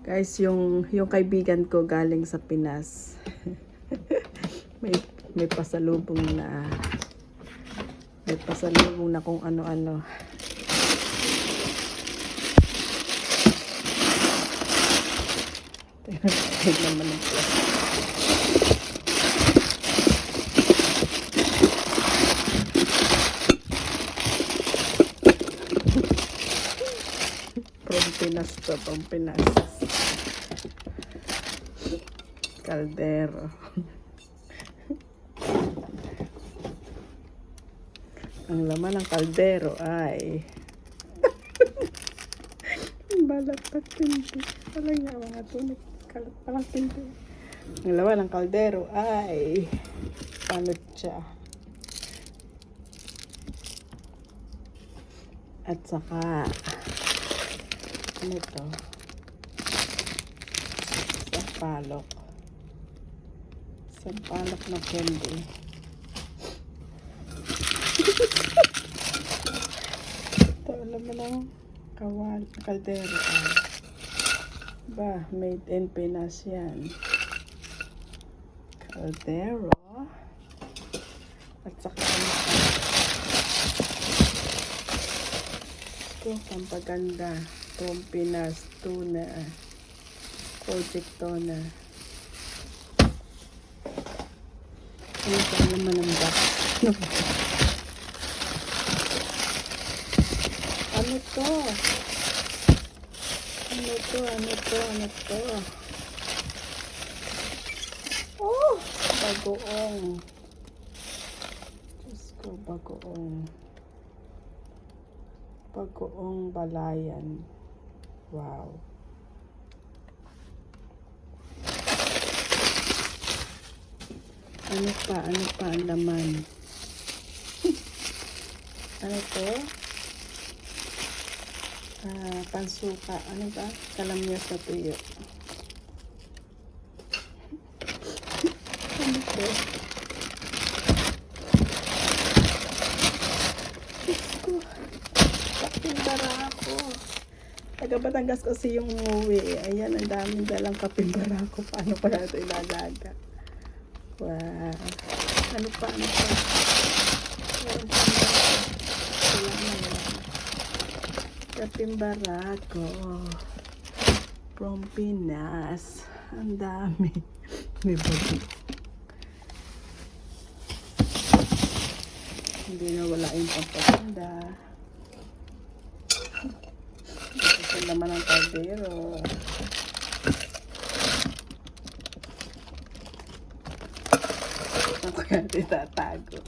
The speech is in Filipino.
Guys, yung kaibigan ko galing sa Pinas. may may pasalubong na kung ano-ano. Tignan naman ang plastic. From Pinas. Kaldero. Ang laman ng kaldero ay balat at pinti. Walang nga mga tunik. Kalat palang pinti. Ang laman ng kaldero ay panutsa. At saka ano to? Sampalok. Sampalok na candy. Ito, alam mo lang, kaldero. Ba, made in Pinas yan. Kaldero. At saka ito, pampaganda. From Pinas, tuna. Project tuna. Ano pa naman ang box? Ano to? Ano to? Oh! Bagoong. Diyos ko, bagoong. Bagoong balayan. Wow. Ano pa ang laman? Ano to? Pansuka. Ano ba? Kalamyas na tuyo. Ano to? Diyos ko. Kapimbara ako. Taga Batangas kasi yung umuwi. Ayan, ang daming dalang kapimbara ko. Paano pa natin ilalaga? Wow. Ano pa? Meron pa wala na. Kapimbarako. From Pinas. Ang dami. May bago. Hindi na wala yung pampaganda. Ito naman ang kaldero. Ako yan itatago.